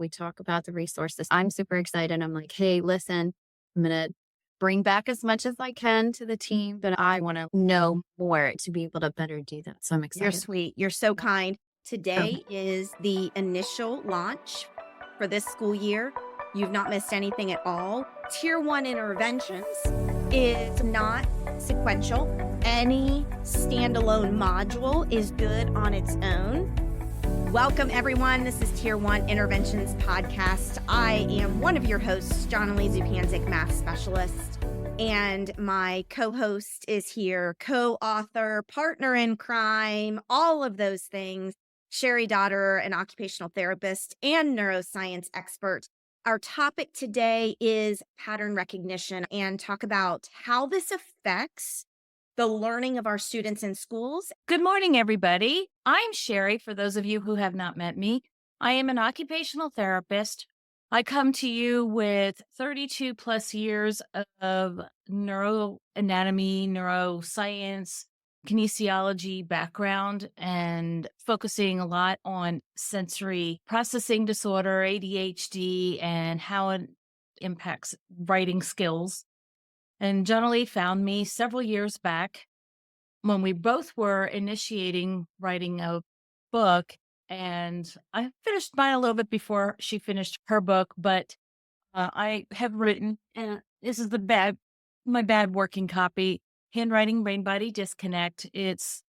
We talk about the resources. I'm super excited. I'm like, hey, listen, I'm going to bring back as much as I can to the team, but I want to know more to be able to better do that. So I'm You're excited. sweet. You're so kind. Today is the initial launch for this school year. You've not missed anything at all. Tier 1 interventions is not sequential. Any standalone module is good on its own. Welcome, everyone. This is Tier 1 Interventions Podcast. I am one of your hosts, Jonily, Zupancic, math specialist. And my co-host is here, co-author, partner in crime, all of those things, Cheri Dotterer, an occupational therapist and neuroscience expert. Our topic today is pattern recognition and talk about how this affects the learning of our students in schools. Good morning, everybody. I'm Cheri, for those of you who have not met me. I am an occupational therapist. I come to you with 32 plus years of neuroanatomy, neuroscience, kinesiology background, and focusing a lot on sensory processing disorder, ADHD, and how it impacts writing skills. And Jonily found me several years back when we both were initiating writing a book, and I finished mine a little bit before she finished her book, but I have written, and this is my bad working copy, Handwriting Brain Body Disconnect. It's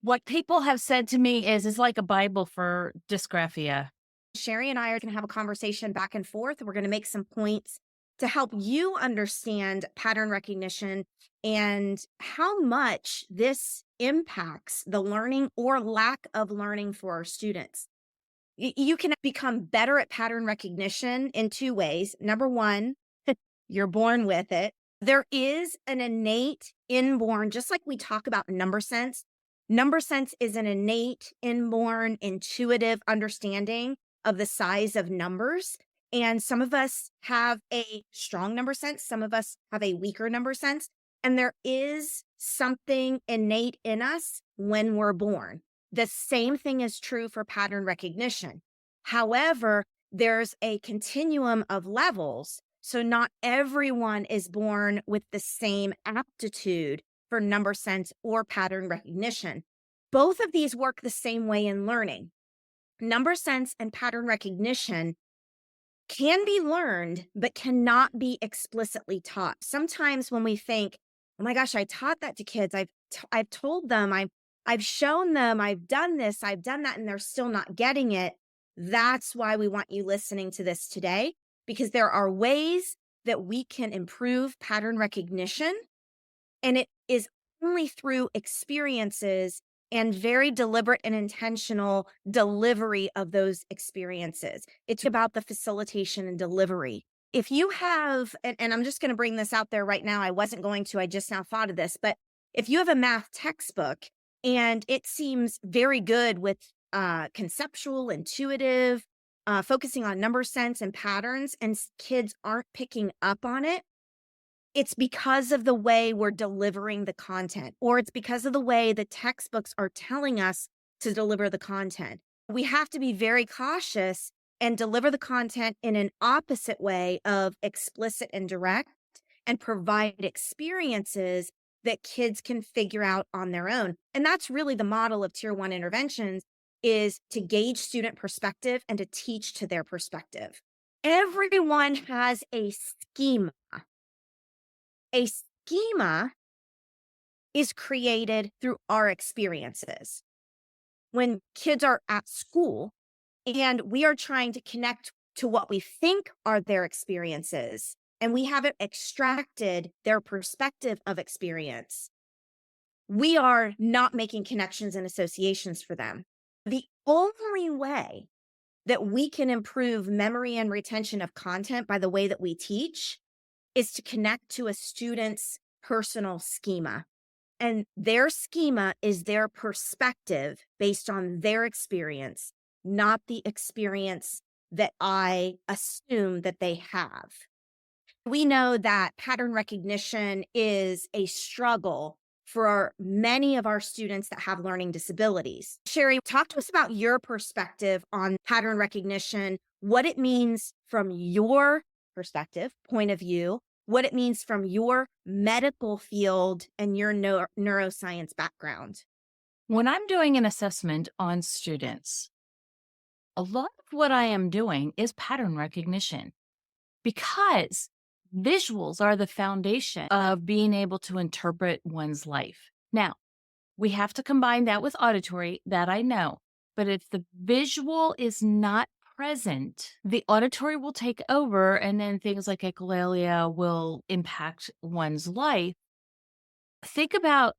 what people have said to me is it's like a Bible for dysgraphia. Cheri and I are going to have a conversation back and forth. We're going to make some points to help you understand pattern recognition and how much this impacts the learning or lack of learning for our students. You can become better at pattern recognition in two ways. Number one, you're born with it. There is an innate inborn, just like we talk about number sense. Number sense is an innate, inborn, intuitive understanding of the size of numbers. And some of us have a strong number sense. Some of us have a weaker number sense. And there is something innate in us when we're born. The same thing is true for pattern recognition. However, there's a continuum of levels. So not everyone is born with the same aptitude for number sense or pattern recognition. Both of these work the same way in learning. Number sense and pattern recognition can be learned, but cannot be explicitly taught. Sometimes when we think, oh my gosh, I taught that to kids. I've told them, I've shown them, I've done this, I've done that, and they're still not getting it. That's why we want you listening to this today, because there are ways that we can improve pattern recognition. And it is only through experiences and very deliberate and intentional delivery of those experiences. It's about the facilitation and delivery. If you have, and I'm just going to bring this out there right now, I wasn't going to, I just now thought of this, but if you have a math textbook and it seems very good with conceptual, intuitive, focusing on number sense and patterns, and kids aren't picking up on it, it's because of the way we're delivering the content, or it's because of the way the textbooks are telling us to deliver the content. We have to be very cautious and deliver the content in an opposite way of explicit and direct, and provide experiences that kids can figure out on their own. And that's really the model of Tier 1 interventions, is to gauge student perspective and to teach to their perspective. Everyone has a schema. A schema is created through our experiences. When kids are at school and we are trying to connect to what we think are their experiences, and we haven't extracted their perspective of experience, we are not making connections and associations for them. The only way that we can improve memory and retention of content by the way that we teach is to connect to a student's personal schema. And their schema is their perspective based on their experience, not the experience that I assume that they have. We know that pattern recognition is a struggle for many of our students that have learning disabilities. Cheri, talk to us about your perspective on pattern recognition. what it means from your perspective, point of view, what it means from your medical field and your neuroscience background. When I'm doing an assessment on students, a lot of what I am doing is pattern recognition because visuals are the foundation of being able to interpret one's life. Now, we have to combine that with auditory, that I know. But if the visual is not present, the auditory will take over, and then things like echolalia will impact one's life. Think about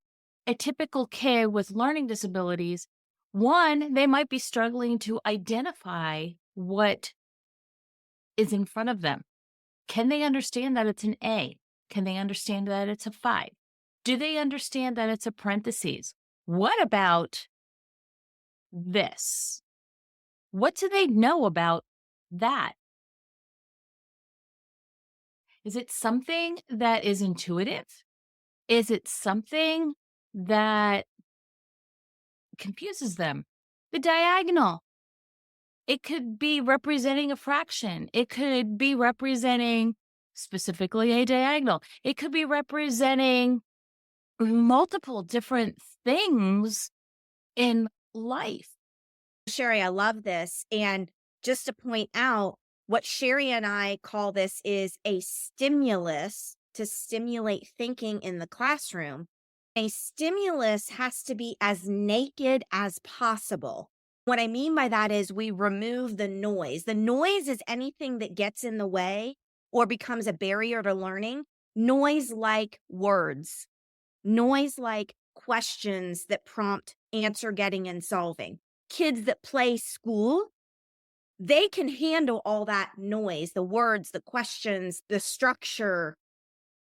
a typical kid with learning disabilities. One, they might be struggling to identify what is in front of them. Can they understand that it's an A? Can they understand that it's a 5? Do they understand that it's a parentheses? What about this? What do they know about that? Is it something that is intuitive? Is it something that confuses them? The diagonal. It could be representing a fraction. It could be representing specifically a diagonal. It could be representing multiple different things in life. Cheri, I love this. And just to point out, what Cheri and I call this is a stimulus to stimulate thinking in the classroom. A stimulus has to be as naked as possible. What I mean by that is we remove the noise. The noise is anything that gets in the way or becomes a barrier to learning. Noise like words, noise like questions that prompt answer getting and solving. Kids that play school, they can handle all that noise, the words, the questions, the structure.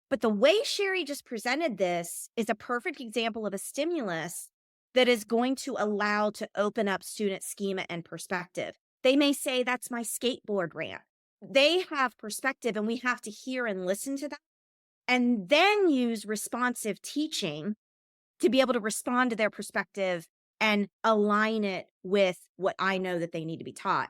But the way Cheri just presented this is a perfect example of a stimulus that is going to allow to open up student schema and perspective. They may say, that's my skateboard ramp. They have perspective, and we have to hear and listen to that, and then use responsive teaching to be able to respond to their perspective and align it with what I know that they need to be taught.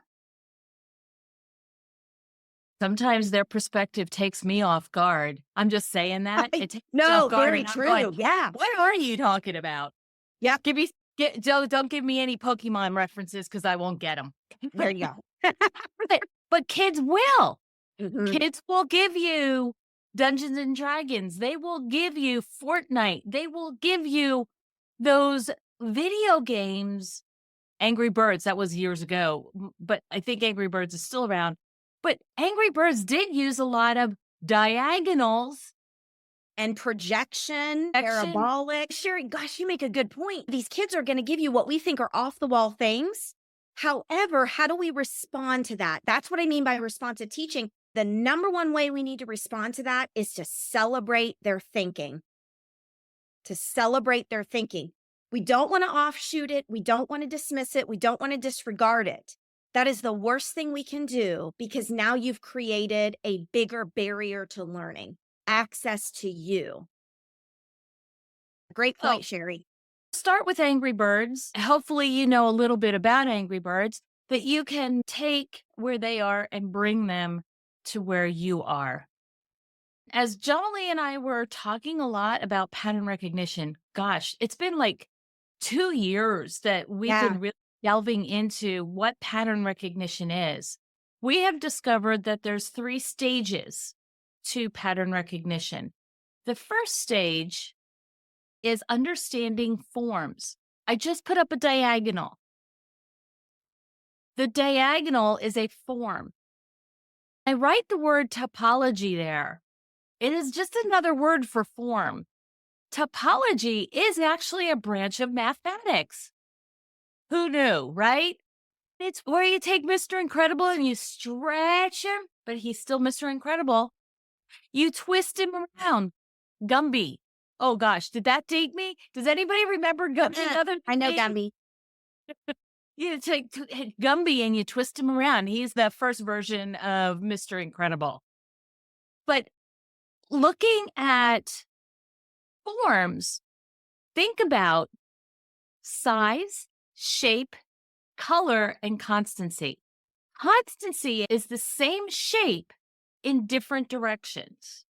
Sometimes their perspective takes me off guard. I'm just saying that. It takes me No, off guard, very and I'm true. going, Yeah. what are you talking about? Yeah. Don't give me any Pokemon references because I won't get them. There you go. But kids will. Mhm. Kids will give you Dungeons and Dragons. They will give you Fortnite. They will give you those video games. Angry Birds, that was years ago, but I think Angry Birds is still around. But Angry Birds did use a lot of diagonals And projection, parabolic. Cheri, gosh, you make a good point. These kids are going to give you what we think are off the wall things. However, how do we respond to that? That's what I mean by responsive teaching. The number one way we need to respond to that is to celebrate their thinking. To celebrate their thinking. We don't want to offshoot it. We don't want to dismiss it. We don't want to disregard it. That is the worst thing we can do, because now you've created a bigger barrier to learning, access to you. Great point, Cheri. Start with Angry Birds. Hopefully you know a little bit about Angry Birds that you can take where they are and bring them to where you are. As Jonily and I were talking a lot about pattern recognition, gosh, it's been like 2 years that we've been really delving into what pattern recognition is. We have discovered that there's 3 stages to pattern recognition. The first stage is understanding forms. I just put up a diagonal. The diagonal is a form. I write the word topology there. It is just another word for form. Topology is actually a branch of mathematics. Who knew, right? It's where you take Mr. Incredible and you stretch him, but he's still Mr. Incredible. You twist him around. Gumby. Oh gosh, did that date me? Does anybody remember Gumby? I know Gumby. You take Gumby and you twist him around. He's the first version of Mr. Incredible. But looking at forms, think about size, shape, color, and constancy. Constancy is the same shape in different directions.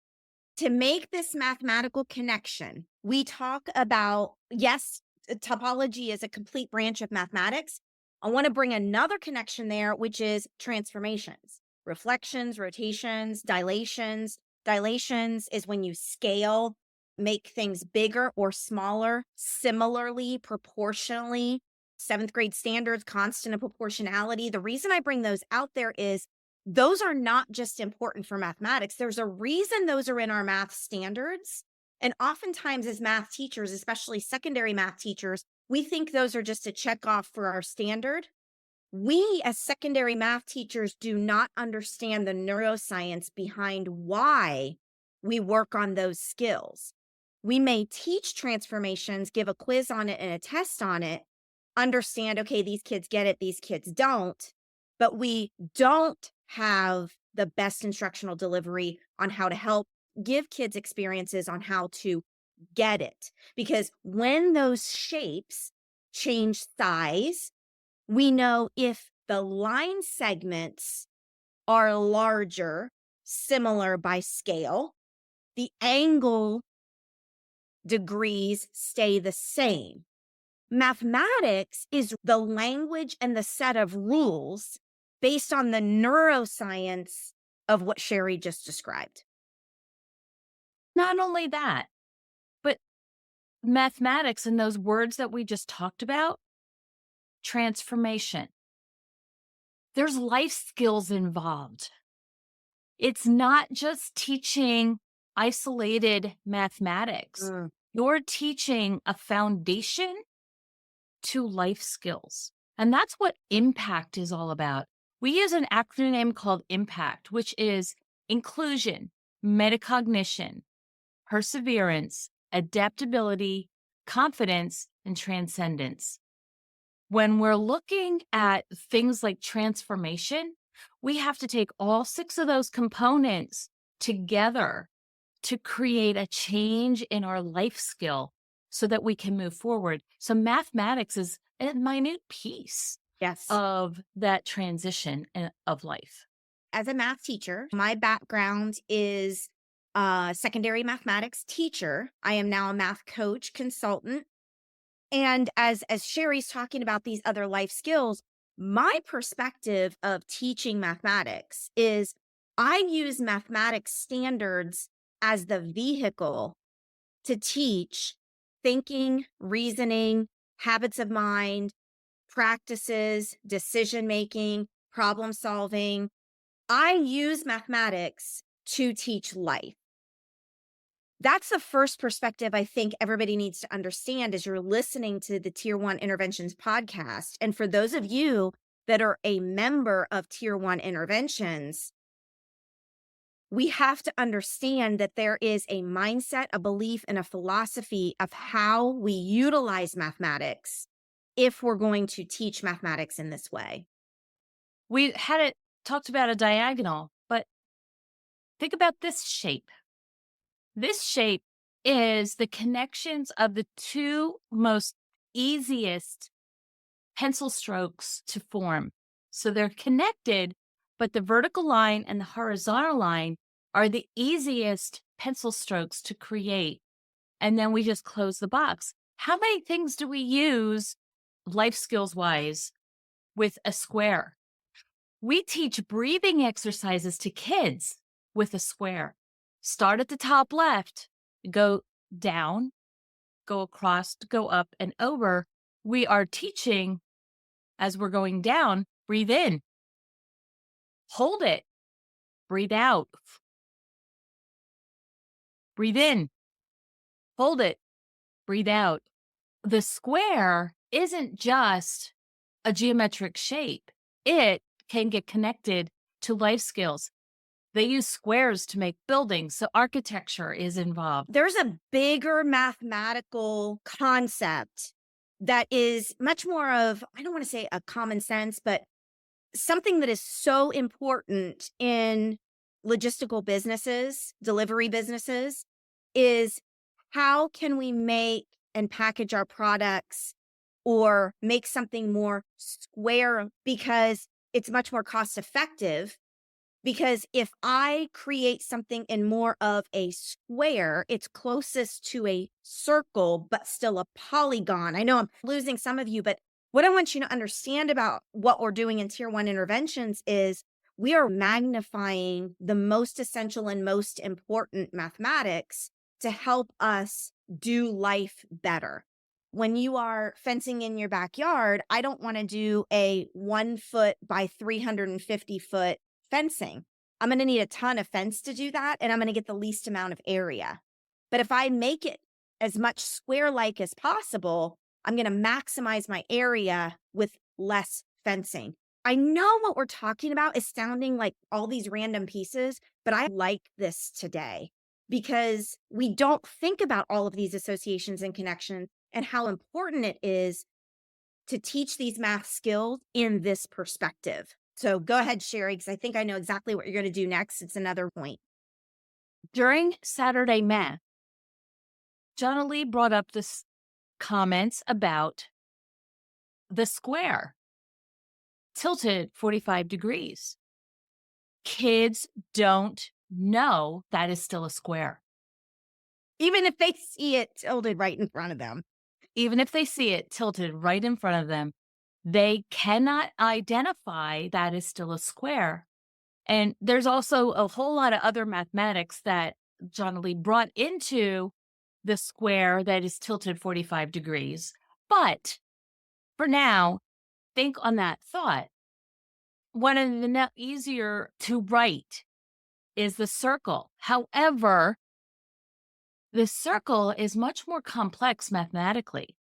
To make this mathematical connection, we talk about, yes, topology is a complete branch of mathematics. I want to bring another connection there, which is transformations, reflections, rotations, dilations. Dilations is when you scale, make things bigger or smaller, similarly, proportionally. Seventh grade standards, constant of proportionality. The reason I bring those out there is those are not just important for mathematics. There's a reason those are in our math standards. And oftentimes as math teachers, especially secondary math teachers, we think those are just a check off for our standard. We as secondary math teachers do not understand the neuroscience behind why we work on those skills. We may teach transformations, give a quiz on it and a test on it, understand, okay, these kids get it, these kids don't, but we don't have the best instructional delivery on how to help give kids experiences on how to get it. Because when those shapes change size, we know if the line segments are larger, similar by scale, the angle degrees stay the same. Mathematics is the language and the set of rules based on the neuroscience of what Cheri just described. Not only that, but mathematics and those words that we just talked about, transformation. There's life skills involved. It's not just teaching isolated mathematics. You're teaching a foundation to life skills. And that's what impact is all about. We use an acronym called IMPACT, which is inclusion, metacognition, perseverance, adaptability, confidence, and transcendence. When we're looking at things like transformation, we have to take all 6 of those components together to create a change in our life skill so that we can move forward. So mathematics is a minute piece of that transition of life. As a math teacher, my background is secondary mathematics teacher. I am now a math coach consultant. And as Cheri's talking about these other life skills, my perspective of teaching mathematics is I use mathematics standards as the vehicle to teach thinking, reasoning, habits of mind, practices, decision-making, problem solving. I use mathematics to teach life. That's the first perspective I think everybody needs to understand as you're listening to the Tier 1 Interventions podcast. And for those of you that are a member of Tier 1 Interventions, we have to understand that there is a mindset, a belief, and a philosophy of how we utilize mathematics if we're going to teach mathematics in this way. We had it talked about a diagonal, but think about this shape. This shape is the connections of the 2 most easiest pencil strokes to form. So they're connected, but the vertical line and the horizontal line are the easiest pencil strokes to create. And then we just close the box. How many things do we use life skills wise with a square? We teach breathing exercises to kids with a square. Start at the top left, go down, go across, go up and over. We are teaching as we're going down, breathe in, hold it, breathe out, breathe in, hold it, breathe out. The square isn't just a geometric shape. It can get connected to life skills. They use squares to make buildings, so architecture is involved. There's a bigger mathematical concept that is much more of, I don't want to say a common sense, but something that is so important in logistical businesses, delivery businesses, is how can we make and package our products or make something more square? Because it's much more cost effective, because if I create something in more of a square, it's closest to a circle, but still a polygon. I know I'm losing some of you, but what I want you to understand about what we're doing in Tier 1 interventions is we are magnifying the most essential and most important mathematics to help us do life better. When you are fencing in your backyard, I don't want to do a 1 foot by 350-foot fencing. I'm going to need a ton of fence to do that, and I'm going to get the least amount of area. But if I make it as much square-like as possible, I'm going to maximize my area with less fencing. I know what we're talking about is sounding like all these random pieces, but I like this today because we don't think about all of these associations and connections and how important it is to teach these math skills in this perspective. So go ahead, Cheri, because I think I know exactly what you're going to do next. It's another point. During Saturday math, Jonily brought up this comments about the square tilted 45 degrees. Kids don't know that is still a square. Even if they see it tilted right in front of them. Even if they see it tilted right in front of them, they cannot identify that is still a square. And there's also a whole lot of other mathematics that Jonily brought into the square that is tilted 45 degrees. But for now, think on that thought. One of the easier to write is the circle. However, the circle is much more complex mathematically.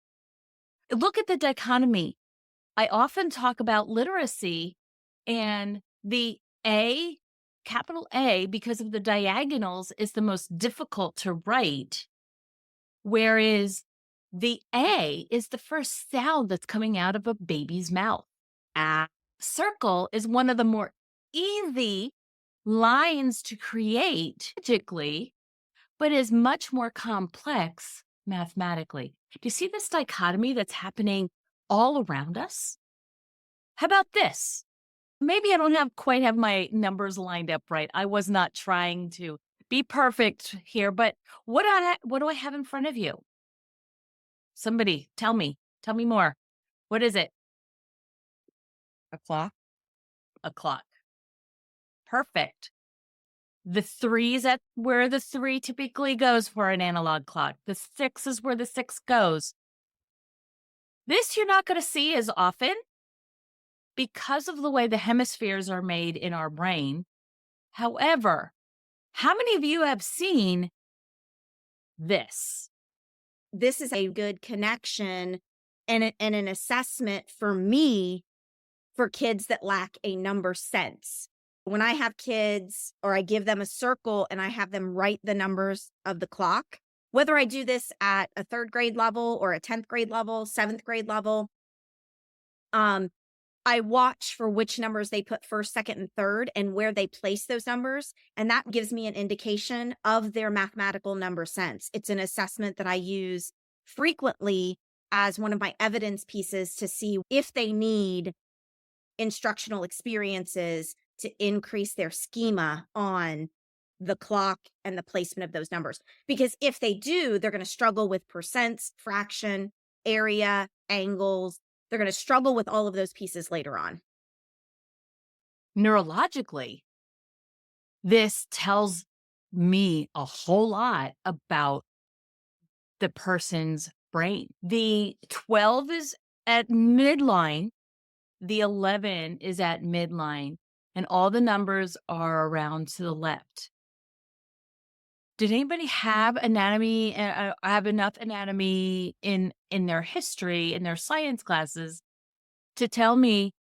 Look at the dichotomy. I often talk about literacy and the A, capital A, because of the diagonals, is the most difficult to write, whereas the A is the first sound that's coming out of a baby's mouth. Circle is one of the more easy lines to create logically, but is much more complex mathematically. Do you see this dichotomy that's happening all around us? How about this? Maybe I don't quite have my numbers lined up right. I was not trying to be perfect here, but what do I have in front of you? Somebody tell me more. What is it? A clock. A clock. Perfect. The 3 is at where the 3 typically goes for an analog clock. The 6 is where the 6 goes. This you're not going to see as often because of the way the hemispheres are made in our brain. However, how many of you have seen this? This is a good connection and an assessment for me for kids that lack a number sense. When I have kids or I give them a circle and I have them write the numbers of the clock, whether I do this at a 3rd grade level or a 10th grade level, 7th grade level, I watch for which numbers they put first, second, and third and where they place those numbers. And that gives me an indication of their mathematical number sense. It's an assessment that I use frequently as one of my evidence pieces to see if they need instructional experiences to increase their schema on the clock and the placement of those numbers. Because if they do, they're going to struggle with percents, fraction, area, angles. They're going to struggle with all of those pieces later on. Neurologically, this tells me a whole lot about the person's brain. The 12 is at midline. The 11 is at midline. And all the numbers are around to the left. Did anybody have anatomy, have enough anatomy in their history, in their science classes, to tell me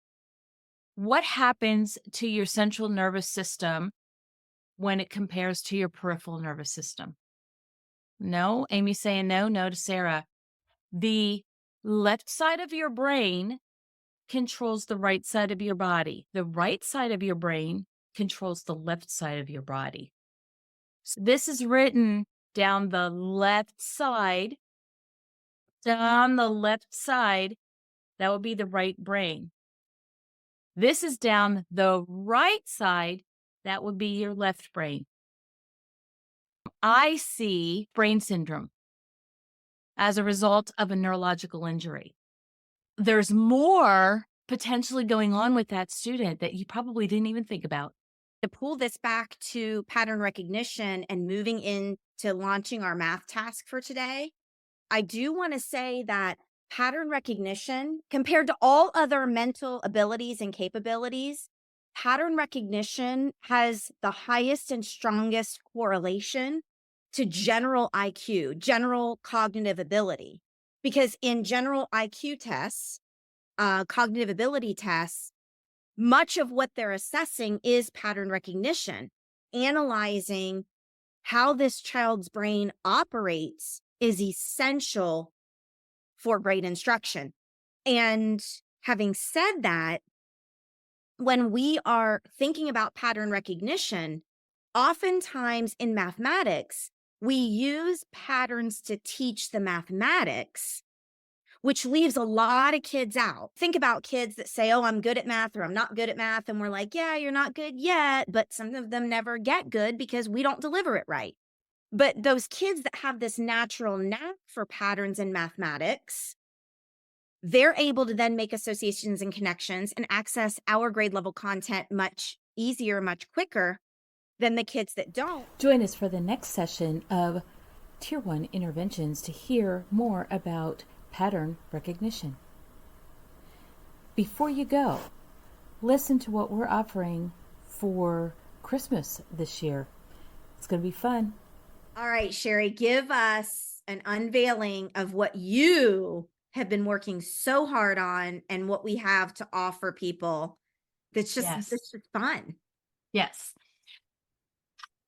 what happens to your central nervous system when it compares to your peripheral nervous system? No? Amy's saying no. No to Sarah. The left side of your brain controls the right side of your body. The right side of your brain controls the left side of your body. So this is written down the left side. Down the left side, that would be the right brain. This is down the right side. That would be your left brain. I see brain syndrome as a result of a neurological injury. There's more potentially going on with that student that you probably didn't even think about. To pull this back to pattern recognition and moving into launching our math task for today, I do want to say that pattern recognition, compared to all other mental abilities and capabilities, pattern recognition has the highest and strongest correlation to general IQ, general cognitive ability. Because in general IQ tests, cognitive ability tests, much of what they're assessing is pattern recognition. Analyzing how this child's brain operates is essential for grade instruction. And having said that, when we are thinking about pattern recognition, oftentimes in mathematics, we use patterns to teach the mathematics, which leaves a lot of kids out. Think about kids that say, oh, I'm good at math or I'm not good at math. And we're like, yeah, you're not good yet. But some of them never get good because we don't deliver it right. But those kids that have this natural knack for patterns in mathematics, they're able to then make associations and connections and access our grade level content much easier, much quicker than the kids that don't. Join us for the next session of Tier 1 Interventions to hear more about pattern recognition. Before you go, listen to what we're offering for Christmas this year. It's going to be fun. All right, Cheri, give us an unveiling of what you have been working so hard on and what we have to offer people. It's just fun. Yes.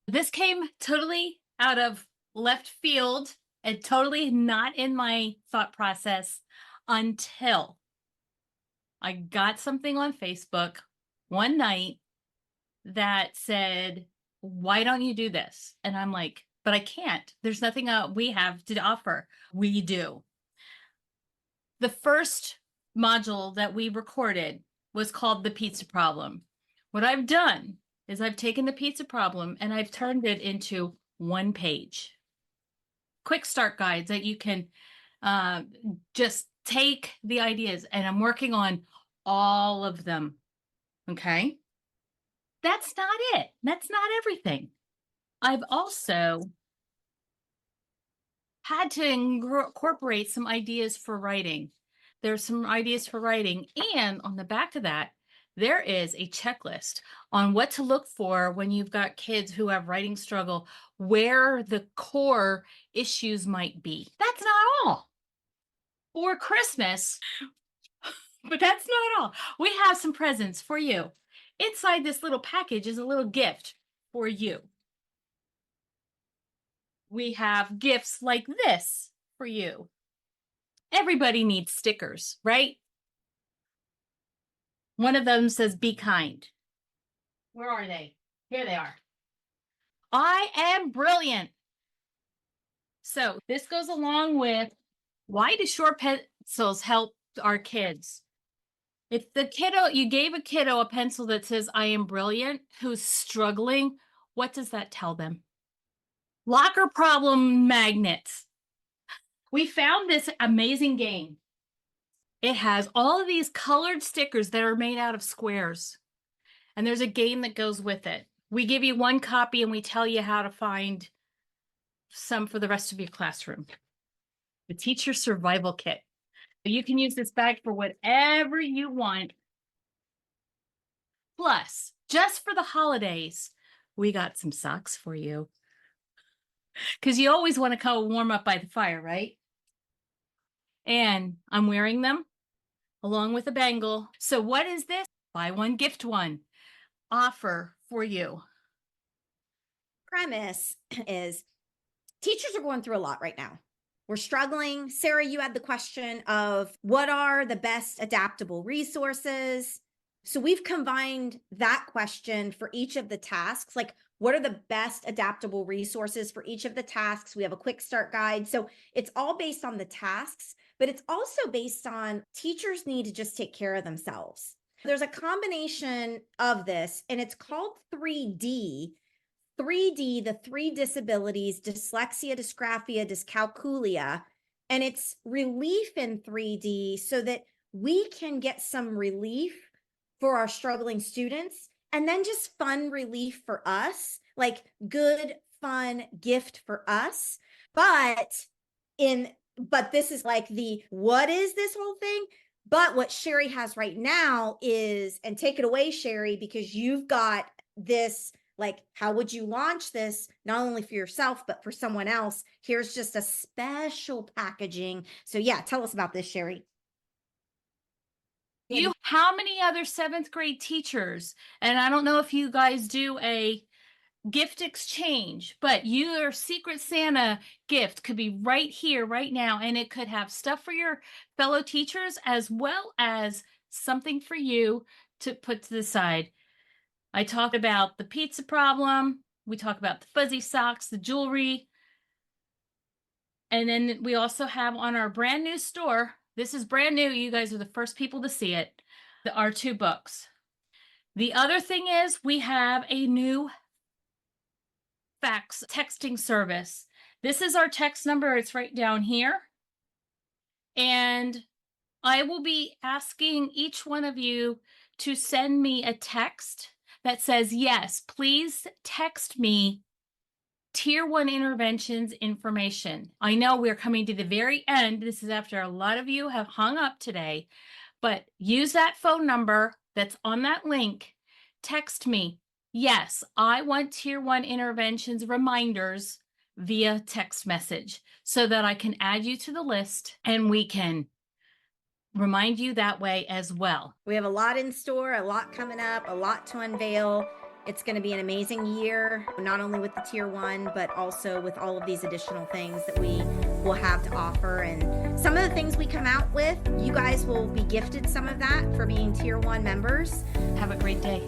This came totally out of left field and totally not in my thought process until I got something on Facebook one night that said, why don't you do this? And I'm like, but I can't. There's nothing we have to offer. We do. The first module that we recorded was called the pizza problem. What I've done is I've taken the pizza problem and I've turned it into one page. Quick start guides that you can just take the ideas, and I'm working on all of them. Okay. That's not it. That's not everything. I've also had to incorporate some ideas for writing. There's some ideas for writing. And on the back of that, there is a checklist on what to look for when you've got kids who have writing struggle, where the core issues might be. That's not all. For Christmas, but that's not all. We have some presents for you. Inside this little package is a little gift for you. We have gifts like this for you. Everybody needs stickers, right? One of them says, be kind. Where are they? Here they are. I am brilliant. So this goes along with, why do short pencils help our kids? If the kiddo, you gave a kiddo a pencil that says, I am brilliant, who's struggling, what does that tell them? Locker problem magnets. We found this amazing game. It has all of these colored stickers that are made out of squares. And there's a game that goes with it. We give you one copy and we tell you how to find some for the rest of your classroom. The teacher survival kit. You can use this bag for whatever you want. Plus, just for the holidays, we got some socks for you. Because you always want to come warm up by the fire, right? And I'm wearing them along with a bangle. So what is this? Buy one, gift one offer for you. Premise is teachers are going through a lot right now. We're struggling. Sarah, you had the question of what are the best adaptable resources? So we've combined that question for each of the tasks. Like, what are the best adaptable resources for each of the tasks? We have a quick start guide. So it's all based on the tasks, but it's also based on teachers need to just take care of themselves. There's a combination of this, and it's called 3D. 3D, the three disabilities, dyslexia, dysgraphia, dyscalculia, and it's relief in 3D so that we can get some relief for our struggling students, and then just fun relief for us, like good, fun gift for us. But this is like the, what is this whole thing? But what Cheri has right now is, and take it away, Cheri, because you've got this, like, how would you launch this, not only for yourself, but for someone else? Here's just a special packaging. So yeah, tell us about this, Cheri. How many other 7th grade teachers, and I don't know if you guys do a gift exchange, but your Secret Santa gift could be right here, right now, and it could have stuff for your fellow teachers as well as something for you to put to the side. I talk about the pizza problem. We talk about the fuzzy socks, the jewelry. And then we also have on our brand new store, this is brand new, you guys are the first people to see it, our 2 books. The other thing is we have a new fax texting service. This is our text number. It's right down here. And I will be asking each one of you to send me a text that says, yes, please text me Tier 1 interventions information. I know we're coming to the very end. This is after a lot of you have hung up today, but use that phone number that's on that link. Text me, yes, I want Tier 1 interventions reminders via text message so that I can add you to the list and we can remind you that way as well. We have a lot in store, a lot coming up, a lot to unveil. It's going to be an amazing year, not only with the Tier 1, but also with all of these additional things that we will have to offer. And some of the things we come out with, you guys will be gifted some of that for being Tier 1 members. Have a great day.